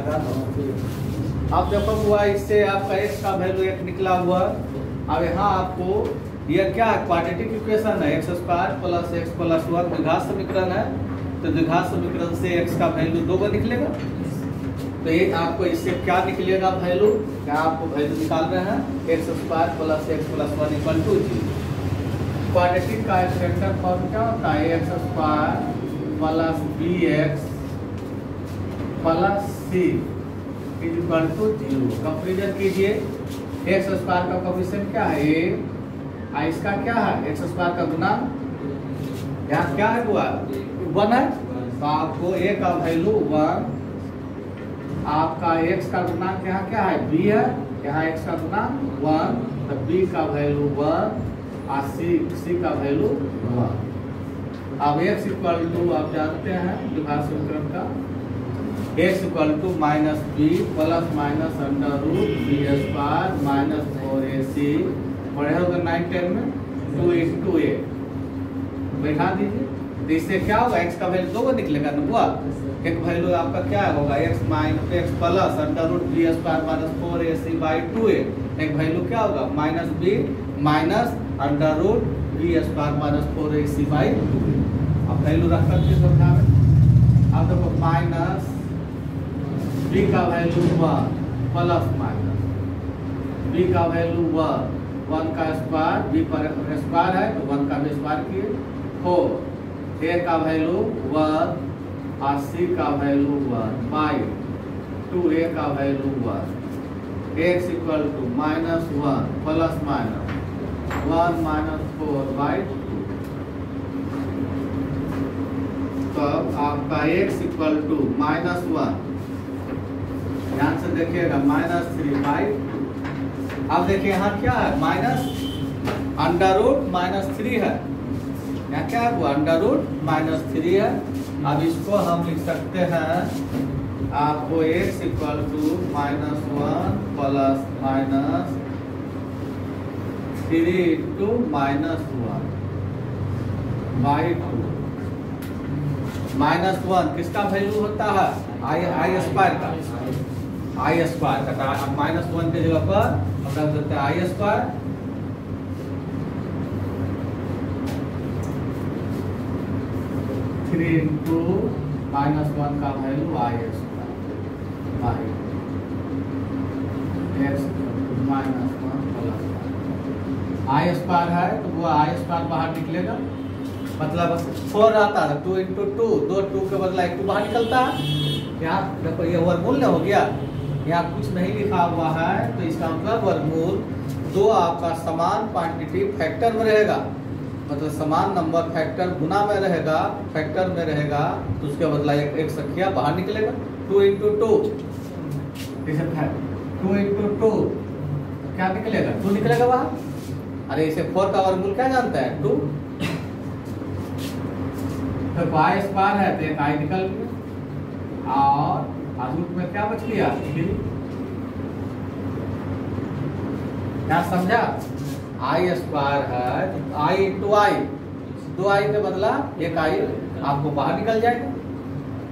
लगा दो। अब देखो हुआ इससे आपका x का वैल्यू 1 निकला हुआ। अब यहाँ आपको यह क्या है, क्वाड्रेटिक इक्वेशन है, x square plus x plus 1 द्विघात समीकरण है। तो द्विघात समीकरण से x का वैल्यू 2 निकलेगा। तो ये आपको इससे क्या निकलेगा वैल्यू, क्या आपको वैल्यू निकाल रहे हैं, x square plus x plus 1 equal to 0। Quadratic का स्टैंडर्ड फॉर्म क्या होता है, x square plus bx plus c equal to 0। Comparison कीजिए, x स्क्वायर का कोएफिशिएंट क्या है a, इसका क्या है x स्क्वायर का गुना, यहाँ क्या है हुआ 1 है। तो आपको a का वैल्यू 1, आपका x का गुणांक यहाँ क्या है b है, यहाँ x का गुणांक 1, तो b का वैल्यू 1 और c का वैल्यू 1। अब x इक्वल टू आप जानते हैं द्विघात समीकरण का, x equal to minus b plus minus under root b square minus 4ac, पढ़े होगा 9-10 में, 2 into a बैठा दीजिए। तो इससे क्या होगा, x का वैल्यू 2 निकलेगा ना हुआ। एक वैल्यू आपका क्या होगा, x minus x plus under root b square minus 4ac by 2a। एक वैल्यू क्या होगा minus b minus under root b square minus 4ac by 2a। अब वैल्यू रखकर के समझावे। अब देखो माइनस b का वैल्यू 1 प्लस माइनस b का वैल्यू 1 का स्क्वायर, b पर स्क्वायर है तो 1 का भी स्क्वायर किए, 4 a का वैल्यू 1 और c का वैल्यू 1 बाई 2a का value 1, x equal to minus 1 plus minus 1 minus 4 by 2। तब आपका x इक्वल टू माइनस 1, ध्यान से देखिएगा माइनस 3 बाई 2। अब देखिए यहाँ क्या है माइनस अंडर रूट माइनस 3 है, यहाँ क्या है वो अंडर रूट माइनस 3 है। अब इसको हम लिख सकते हैं आपको x equal to minus 1 plus minus 3 into minus 1 by 2। Minus 1 किसका वैल्यू होता है, आई स्क्वायर का, आई स्क्वायर का। माइनस 1 के जगह पर हम रख देते हैं आई स्क्वायर, इंटू माइनस 1 का value I square by x minus 1 plus I square है तो वो आई स्क्वायर बाहर निकलेगा, मतलब 4 आता है 2 इंटू 2, 2 के बदला 1 2 बाहर निकलता है। यहाँ देखो ये वर्गमूल हो गया, यहाँ कुछ नहीं लिखा हुआ है तो इसका मतलब वर्गमूल 2 आपका समान क्वांटिटी फैक्टर में रहेगा, मतलब समान नंबर फैक्टर गुना में रहेगा, फैक्टर में रहेगा तो उसके बदला एक संख्या बाहर निकलेगा। 2 इंटू 2 2 इंटू 2 क्या निकलेगा, 2 निकलेगा बाहर। अरे इसे 4 का वर्गमूल क्या जानता है 2, तो आई स्क्वायर है तो एक आई निकल गया और रूट में क्या बच गया 3। क्या समझा, आई स्क्वायर है तो आई इंटू आई, 2 आई के बदला एक आई आपको बाहर निकल जाएगा,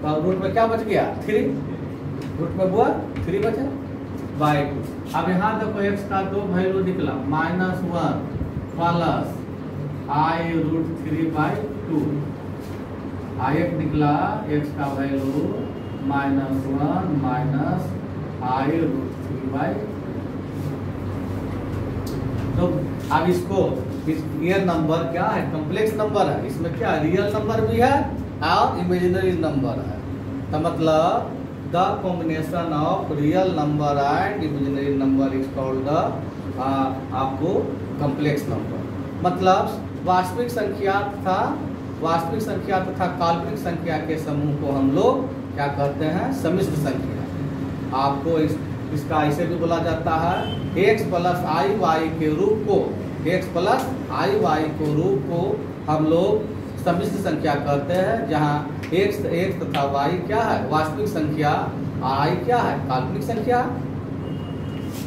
तो रूट में क्या बच गया 3, रूट में हुआ 3 बचा बाई 2। अब यहाँ देखो x का 2 वैल्यू निकला minus 1 plus i root 3 by 2, i एक निकला x का value minus 1 minus i root 3 by. तो अब इसको ये नंबर क्या है, कॉम्प्लेक्स नंबर है, इसमें क्या रियल नंबर भी है और इमेजिनरी नंबर है। तो मतलब the combination of real number and imaginary number is called the आपको कॉम्प्लेक्स नंबर। मतलब वास्तविक संख्या तथा काल्पनिक संख्या के समूह को हम लोग क्या कहते हैं, सम्मिश्र संख्या। आपको इसका ऐसे भी बोला जाता है x प्लस आई वाई के रूप को, x प्लस आई वाई को रूप को हम लोग सम्मिश्र संख्या कहते हैं, जहाँ x तथा y क्या है वास्तविक संख्या, i क्या है काल्पनिक संख्या।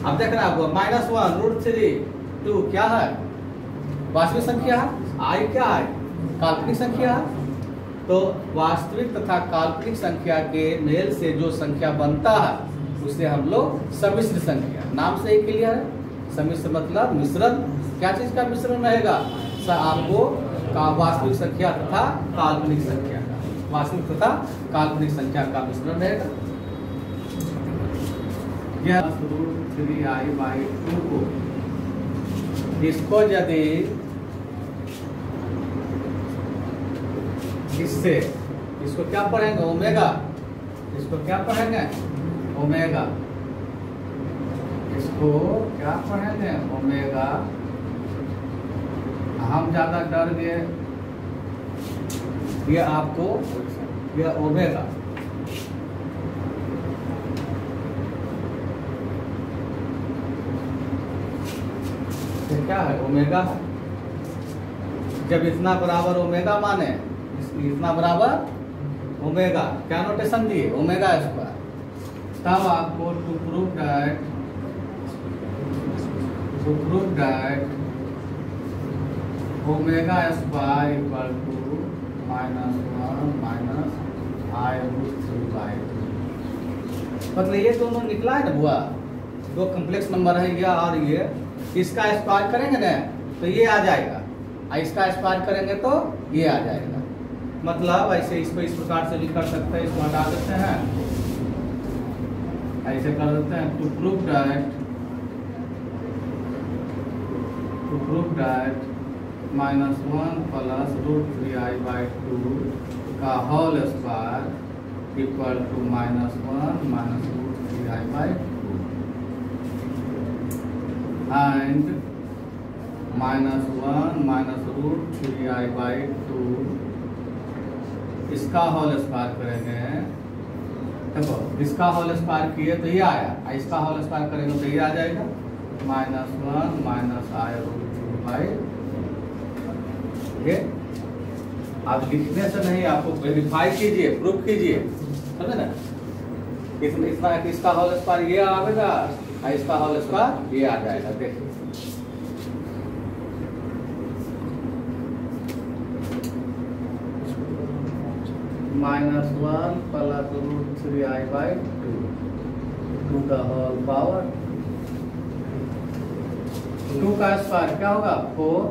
अब देख रहे हैं आपको माइनस 1 रूट 3 2 क्या है वास्तविक संख्या, i क्या है काल्पनिक संख्या। तो वास्तविक तथा काल्पनिक संख्या के मेल से जो संख्या बनता है उसे हम लोग सम्मिश्र संख्या, नाम से ही क्लियर है। सम्मिश्र मतलब मिश्रण, क्या चीज का मिश्रण रहेगा? आपको वास्तविक संख्या तथा काल्पनिक संख्या का, वास्तविक तथा काल्पनिक संख्या का मिश्रण रहेगा। यह √3i/2 को इसको यदि इससे, इसको क्या पढ़ेंगे? ओमेगा। इसको क्या पढ़ेंगे? ओमेगा। इसको क्या पढ़ेंगे? ओमेगा। हम ज्यादा डर गए, ये आपको, ये ओमेगा। ये क्या है? ओमेगा है। जब इतना बराबर ओमेगा माने, इतना बराबर ओमेगा, क्या नोटेशन दिए? Omega square. तब आपको to prove that omega square equal to -1 - i√3/2। मतलब ये दोनों निकला है ना बुआ, दो कम्प्लेक्स नंबर है ये और ये, इसका स्क्वायर करेंगे ना तो ये आ जाएगा, और इसका स्क्वायर करेंगे तो ये आ जाएगा। मतलब ऐसे इसको इस प्रकार से भी कर सकते हैं, इसको हटा देते हैं, ऐसे कर देते हैं। टू प्रूव दैट -1 + √3i/2 का whole square equal to -1 - √3i/2 and -1 - √3i/2 इसका होल स्क्वायर करेंगे। देखो इसका होल स्क्वायर किए तो ये आया, इसका होल स्क्वायर करेंगे तो ये आ जाएगा -1 - i√3/2। ये आप लिखने से नहीं, आपको वेरीफाई कीजिए, प्रूफ कीजिए, समझे ना? इतना इसका होल स्क्वायर ये आएगा, इसका होल स्क्वायर ये आ जाएगा। देखिए -1 + √3i/2 2 का होल पावर 2 का स्क्वायर क्या होगा? 4।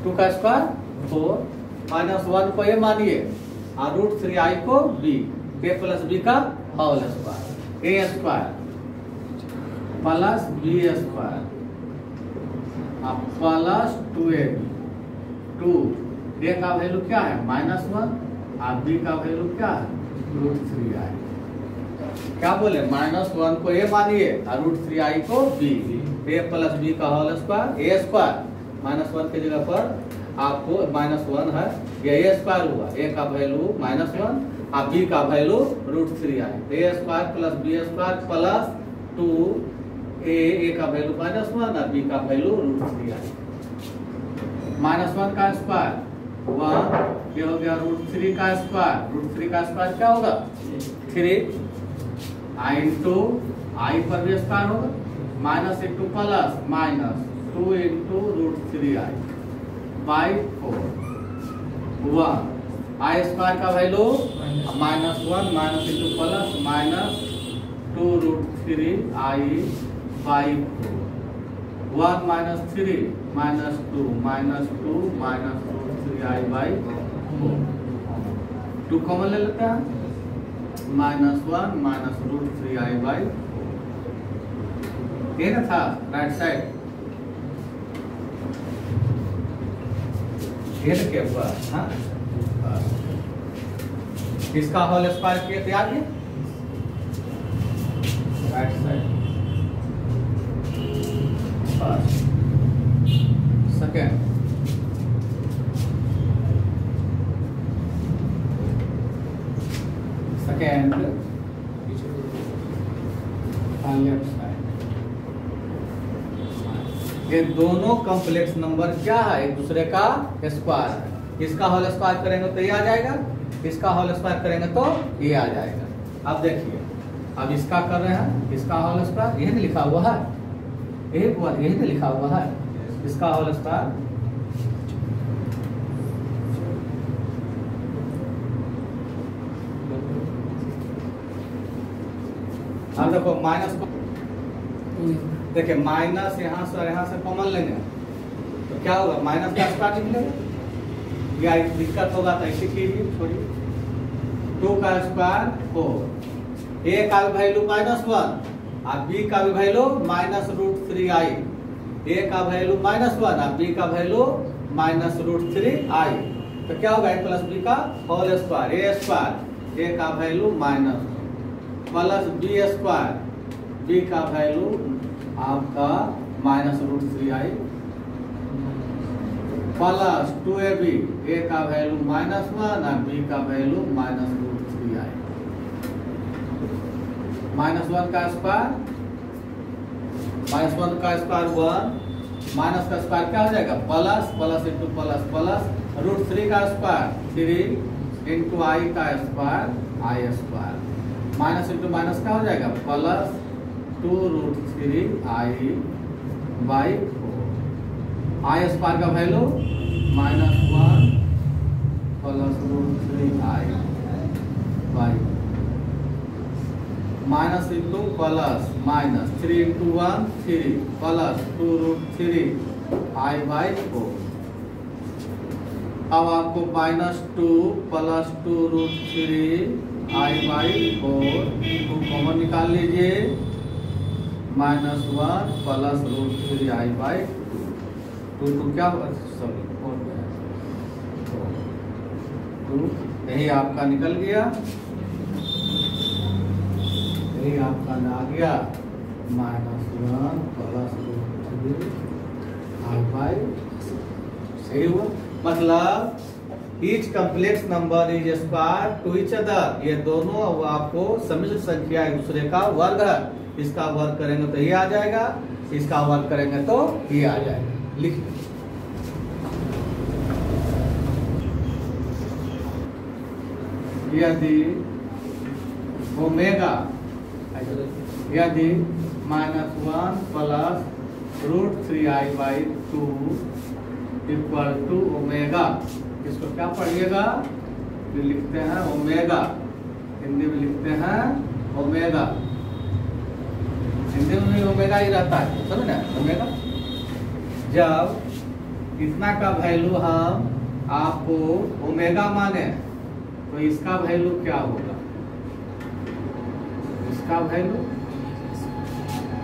2 का स्क्वायर 4, -1 को ये मानिए और √3i को b, a + b का whole square, a square + b square plus 2ab। 2 a का वैल्यू क्या है? -1 और b का वैल्यू क्या है? √3i। क्या बोले? -1 को a मानिए और √3i को b, a + b का होल स्क्वायर, a स्क्वायर, -1 की जगह पर आपको -1 है, ये a स्क्वायर हुआ, a का वैल्यू -1 और b का value √3i, a square + b square plus 2a का वैल्यू -1 और b का वैल्यू √3i। -1 का स्क्वायर 1, ये हो गया √3 का स्क्वायर, √3 का स्क्वायर क्या होगा? 3 i इंटू आई पर भी स्क्वायर होगा, minus into plus -2 into √3i by 4 1 I square का value -1 into plus -2 √3i by 4 1 - 3 -2 -2 - √3i/4 2 common ले लेते हैं, -1 - √3i/4 ये ना था राइट साइड, ये ना क्या हुआ? हाँ इसका होल स्क्वायर किए थे आगे right side first second left side. ये दोनों कॉम्प्लेक्स नंबर क्या है? एक दूसरे का स्क्वायर है। इसका होल स्क्वायर करेंगे तो ये आ जाएगा, इसका होल स्क्वायर करेंगे तो ये आ जाएगा। अब देखिए, अब इसका कर रहे हैं, इसका होल स्क्वायर यही लिखा हुआ है, यही लिखा हुआ है, इसका होल स्क्वायर अब देखो माइनस को देखिए माइनस यहाँ से कॉमन लेंगे तो क्या होगा, माइनस का स्क्वायर निकलेगा। या दिक्कत होगा तो ऐसे कीजिए, छोड़िए। 2 का स्क्वायर 4, ए का वैल्यू -1 और बी का भी वैल्यू -√3i। ए का वैल्यू -1 और बी का वैल्यू -√3i। तो क्या होगा, a प्लस बी का whole square, a square, a का value -1 plus b square, b का वैल्यू आपका -√3i प्लस 2ab, ए का वैल्यू -1 और बी का वैल्यू -√3i। -1 का स्क्वायर, -1 का स्क्वायर 1, माइनस का स्क्वायर क्या हो जाएगा, plus plus into plus plus √3 का स्क्वायर 3 इंटू आई का स्क्वायर आई स्क्वायर, माइनस इंटू माइनस क्या हो जाएगा, प्लस 2√3i/4। आई स्क्वायर का value -1 plus √3i/4, minus into plus minus 3 into 1 3 plus 2√3i/4। अब आपको -2 प्लस 2√3i/4 को कॉमन निकाल लीजिए, -1 प्लस √3i/2। तो क्या सॉरी 2 यही आपका निकल गया, यही आपका आ गया -1 प्लस √3i/4। सही हुआ, मतलब each complex number is square to each other. ये दोनों आपको समिश्र संख्या एक दूसरे का वर्ग है। इसका वर्ग करेंगे तो ये आ जाएगा, इसका वर्ग करेंगे तो ये आ जाएगा। लिख यदि ओमेगा यदि -1 plus √3i/2 equal to omega, इसको क्या पढ़िएगा, फिर लिखते हैं ओमेगा, हिंदी में लिखते हैं ओमेगा, हिंदी में ओमेगा ही रहता है, समझ ना, ओमेगा। जब इतना का वैल्यू हम आपको ओमेगा माने तो इसका वैल्यू क्या होगा, इसका वैल्यू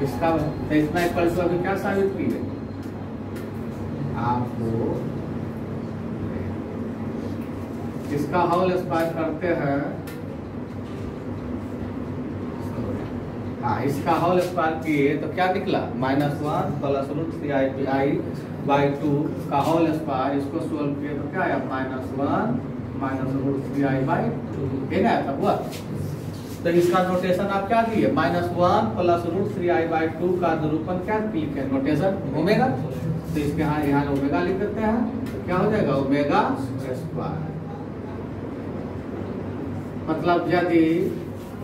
इसका तो इतना इक्वल टू अभी क्या साबित की है आपको, इसका होल स्क्वायर करते हैं, हाँ इसका होल स्क्वायर किए तो क्या निकला, -1 प्लस √3i/2 का होल स्क्वायर, इसको सोल्व किए तो क्या आया, -1 -√3i/2, है ना, तब हुआ। तो इसका नोटेशन आप क्या दिए, -1 प्लस √3i/2 का निरूपण क्या लिखे, नोटेशन ओमेगा। तो इसके यहाँ ओमेगा लिख देते हैं, तो क्या हो जाएगा, ओमेगा स्क्वायर। मतलब यदि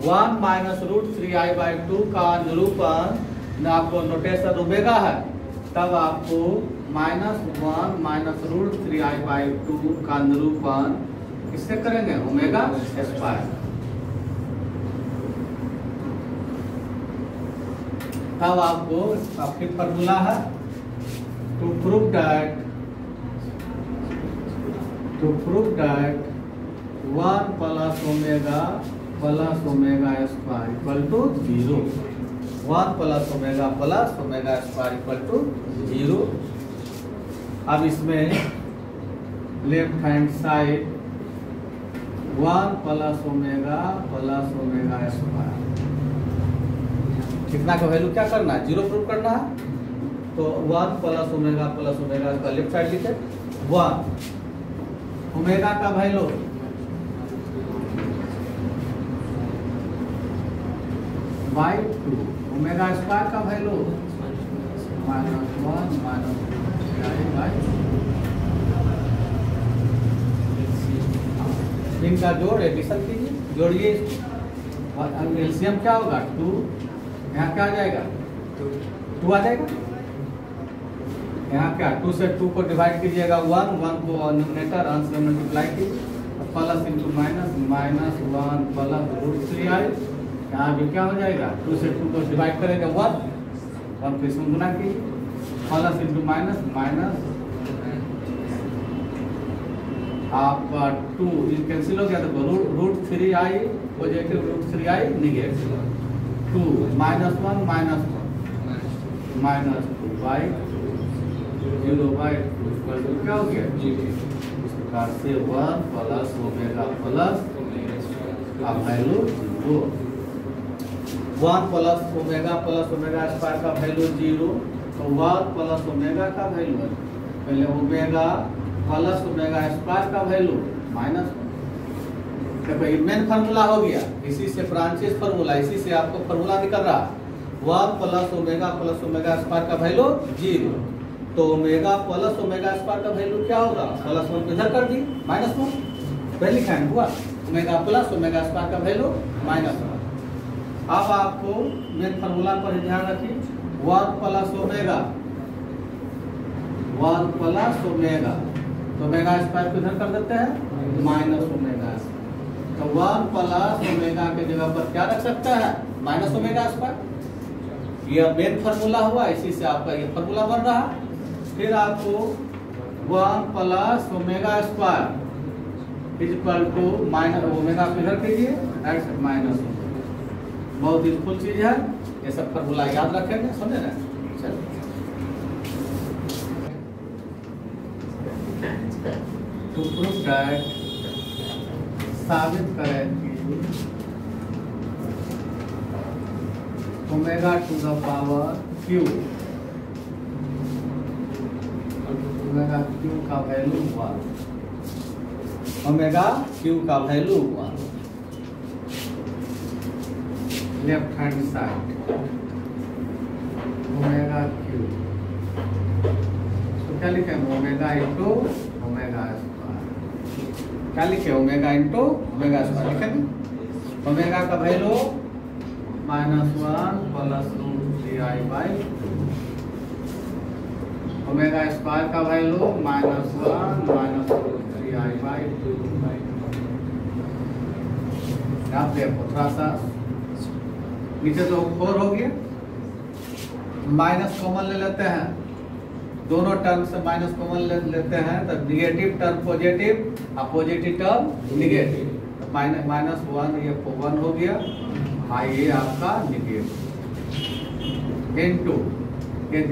1 -√3i/2 का निरूपण आपको नोटेशन ओमेगा है, तब आपको -1 -√3i/2 का निरूपण किससे करेंगे, ओमेगा स्क्वायर। तब आपको आपकी फॉर्मूला है, to prove that 1 plus omega square equal to 0, 1 plus omega square equal to 0। अब इसमें left hand side 1 plus omega square, कितना का वैल्यू क्या करना है, 0 प्रूव करना है। तो 1 प्लस ओमेगा का लेफ्ट साइड लिखे, 1 ओमेगा का वैल्यू /2, ओमेगा स्क्वायर का वैल्यू -1 इनका जोड़ एडिशन कीजिए, जोड़िए, एलसीएम क्या होगा 2, यहाँ क्या आ जाएगा 2 आ जाएगा, यहाँ क्या 2 से 2 को डिवाइड कीजिएगा 1 को न्यूमरेटर अंश में मल्टीप्लाई कीजिए, plus into minus -1 plus √3i यहाँ भी क्या हो जाएगा, 2 से 2 को डिवाइड करेंगे 1 को इसमें गुना कीजिए, प्लस इंटू माइनस माइनस आपका 2 कैंसिल हो गया तो √3i positive √3i negative 2 -1 -2 by 0/2 क्या हो गया इस प्रकार से 1 प्लस ओमेगा प्लस का वैल्यू 0 1 प्लस ओमेगा स्क्वायर का वैल्यू 0 तो 1 प्लस ओमेगा का वैल्यू है पहले ओमेगा प्लस ओमेगा स्क्वायर का वैल्यू -1 देखो ये मेन फार्मूला हो गया, इसी से ब्रांचेस फार्मूला, इसी से आपको फार्मूला निकल रहा 1 प्लस ओमेगा स्क्वायर का वैल्यू 0 तो ओमेगा प्लस ओमेगा स्क्वायर का वैल्यू क्या होगा +1 इधर कर दी -1 पहले लिखा है हुआ ओमेगा प्लस ओमेगा स्क्वायर का वैल्यू -1। अब आपको मेन फार्मूला पर ध्यान रखिए 1 प्लस ओमेगा तो ओमेगा स्क्वायर को इधर कर देते हैं माइनस ओमेगा, तो 1 प्लस ओमेगा के जगह पर क्या रख सकता है माइनस ओमेगा स्क्वायर, यह मेन फार्मूला हुआ, इसी से आपका ये फार्मूला बन रहा। फिर आपको 1 plus omega square equal to minus omega को इधर कीजिए माइनस, बहुत यूजफुल चीज है, ये सब फार्मूला याद रखेंगे, समझे ना। चलिए टू प्रूव दैट साबित करें कि omega to the power cube omega cube का वैल्यू 1 ओमेगा क्यू का value 1 left hand side omega cube तो क्या लिखे ओमेगा इंटू ओमेगा स्क्वायर, क्या लिखे ओमेगा इंटू ओमेगा स्क्वायर लिखेंगे, ओमेगा का value -1 plus √3i/2 omega square का वैल्यू -1 -√3i/2। आप देखो थोड़ा सा नीचे तो 4 हो गया, माइनस कॉमन ले लेते हैं, दोनों टर्म से माइनस कॉमन लेते हैं तो निगेटिव टर्म पॉजिटिव और पॉजिटिव टर्म निगेटिव, -1 ये 1 हो गया, ये आपका निगेटिव इनटू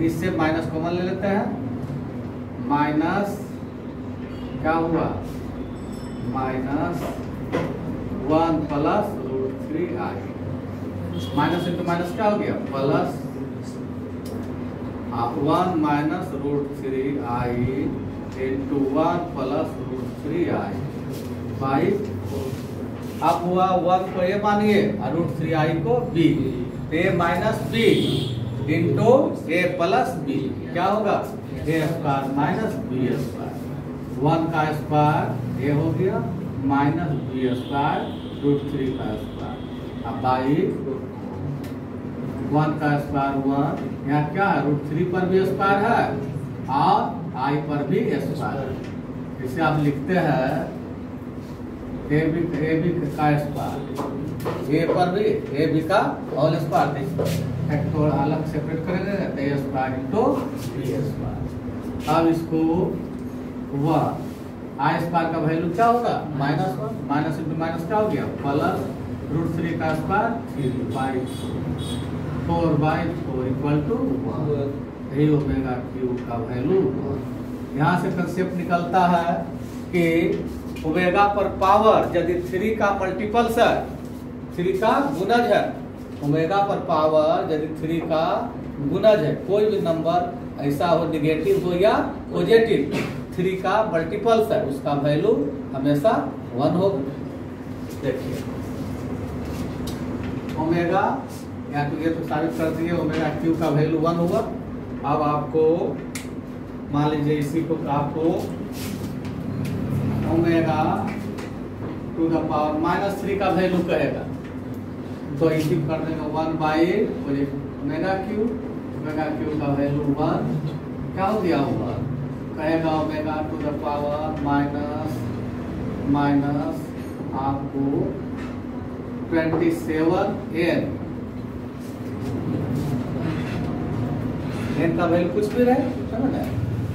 इससे माइनस कॉमन ले लेते हैं, माइनस क्या हुआ -1 plus √3i minus into minus क्या हो गया plus 1 minus √3i into 1 plus √3i by, अब हुआ 1 को a मानिए और √3i को b, a minus b into a plus b क्या होगा a square minus b square, 1 का स्क्वायर a हो गया माइनस b स्क्वायर √3 का स्क्वायर, अब बाई 1 का स्क्वायर 1, यहाँ क्या है √3 पर भी स्क्वायर है और i पर भी स्क्वायर है, इसे आप लिखते हैं ए बी का स्क्वायर, ए पर भी ए बी का होल स्क्वायर, थोड़ा अलग सेपरेट करेंगे तो ए स्क्वायर इंटू बी स्क्वायर। अब इसको 1 आई स्क्वायर का वैल्यू क्या होगा -1 माइनस इंटू माइनस क्या हो गया प्लस √3 का स्क्वायर 4/4 इक्वल टू 1, ये ओमेगा क्यू का वैल्यू। यहाँ से कंसेप्ट निकलता है कि ओमेगा पर पावर यदि 3 का मल्टीपल्स है, 3 का गुणज है, ओमेगा पर पावर यदि 3 का गुणज है, कोई भी नंबर ऐसा हो निगेटिव हो या पॉजिटिव 3 का मल्टीपल्स है, उसका वैल्यू हमेशा 1 होगा। देखिए ओमेगा या तो ये तो साबित कर दिए ओमेगा क्यू का वैल्यू 1 होगा। अब आपको मान लीजिए इसी को आपको ओमेगा टू द पावर -3 का वैल्यू कहेगा, तो इसी कर देंगे 1/, ओमेगा क्यू का वैल्यू 1 क्या हो गया होगा, कहेगा omega to the power minus आपको 27n, n का वैल्यू कुछ भी रहे, समझ ना।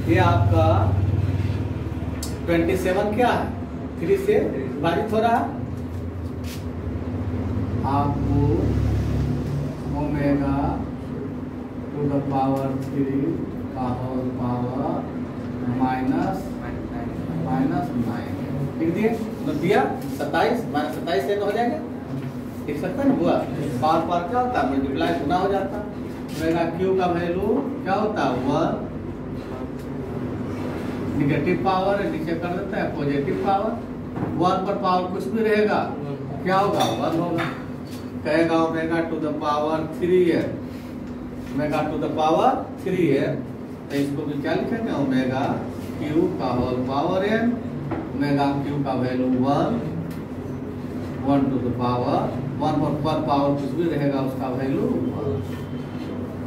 ये आपका 27 क्या है, 3 से विभाजित हो रहा है, आपको ओमेगा टू द पावर 3 का होल पावर माइनस 9 लिख दिए, तो दिया 27 माइनस 27 से हो जाएगा, लिख सकता है ना बुआ। पावर पावर क्या होता है, मल्टीप्लाई गुना हो जाता है। ओमेगा क्यू का वैल्यू क्या होता है 1, निगेटिव पावर है नीचे कर देता है पॉजिटिव पावर, 1 पर पावर कुछ भी रहेगा क्या होगा 1 होगा। कहेगा ओमेगा टू द पावर 3 है, ओमेगा टू द पावर 3 है, तो इसको भी क्या लिखेंगे ओमेगा क्यू का whole power n, omega cube का वैल्यू 1 टू द पावर 1 पर पावर कुछ भी रहेगा उसका वैल्यू 1।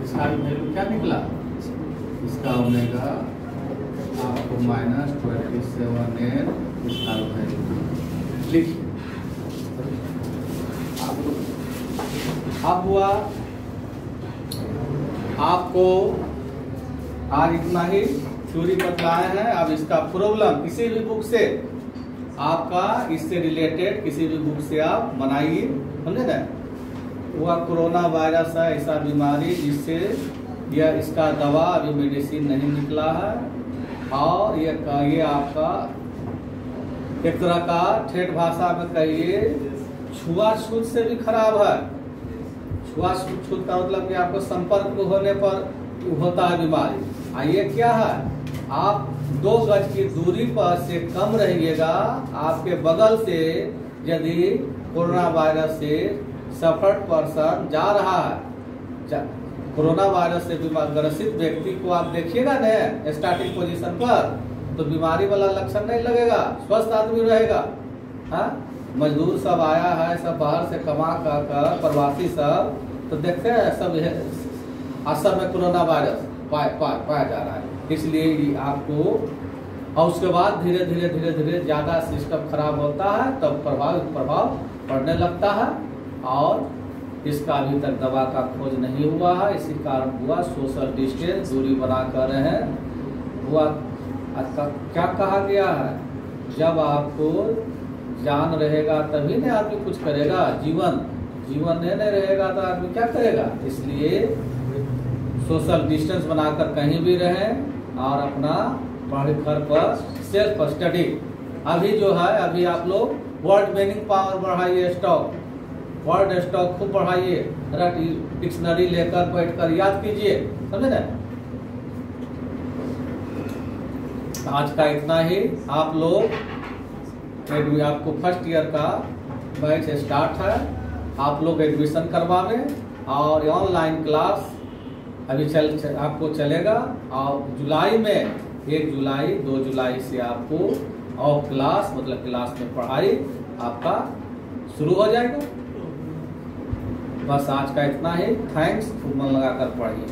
इसका भी वैल्यू क्या निकला, इसका ओमेगा आपको माइनस 27n, इसका वैल्यू लिखिए। अब हुआ आपको आज इतना ही थ्योरी बतलाए हैं। अब इसका प्रॉब्लम किसी भी बुक से आपका इससे रिलेटेड किसी भी बुक से आप बनाइए, समझे ना। हुआ कोरोना वायरस है ऐसा बीमारी जिससे यह इसका दवा अभी मेडिसिन नहीं निकला है, और ये आपका एक तरह का ठेठ भाषा में कहिए छुआछूत से भी खराब है। छुआछूत का मतलब कि आपको संपर्क होने पर होता है बीमारी। ये क्या है, आप 2 गज की दूरी पर से कम रहिएगा, आपके बगल से यदि कोरोना वायरस से सफर्ड पर्सन जा रहा है, कोरोना वायरस से ग्रसित व्यक्ति को आप देखिएगा न स्टार्टिंग पोजीशन पर, तो बीमारी वाला लक्षण नहीं लगेगा, स्वस्थ आदमी रहेगा। हाँ, मजदूर सब आया है, सब बाहर से कमा कर प्रवासी सब, तो देखते हैं सब असर में कोरोना वायरस पाया जा रहा है। इसलिए आपको, और उसके बाद धीरे धीरे ज्यादा सिस्टम खराब होता है, तब प्रभाव पड़ने लगता है, और इसका अभी तक दवा का खोज नहीं हुआ है। इसी कारण हुआ सोशल डिस्टेंस, दूरी बना कर रहे हुआ। क्या कहा गया है, जब आपको जान रहेगा तभी ना आदमी कुछ करेगा, जीवन नहीं रहेगा तो आदमी क्या करेगा। इसलिए सोशल डिस्टेंस बनाकर कहीं भी रहें, और अपना घर पर सेल्फ स्टडी। अभी जो है, अभी आप लोग वर्ड मीनिंग पावर बढ़ाइए, वर्ड स्टॉक खूब बढ़ाइए, डिक्शनरी लेकर बैठकर याद कीजिए, समझे ना। आज का इतना ही। आप लोग आपको फर्स्ट ईयर का बैच स्टार्ट है, आप लोग एडमिशन करवावे, और ऑनलाइन क्लास अभी आपको चलेगा, और जुलाई में 1 जुलाई 2 जुलाई से आपको ऑफ क्लास मतलब क्लास में पढ़ाई आपका शुरू हो जाएगा। बस आज का इतना ही। थैंक्स, खूब मन लगाकर पढ़िए।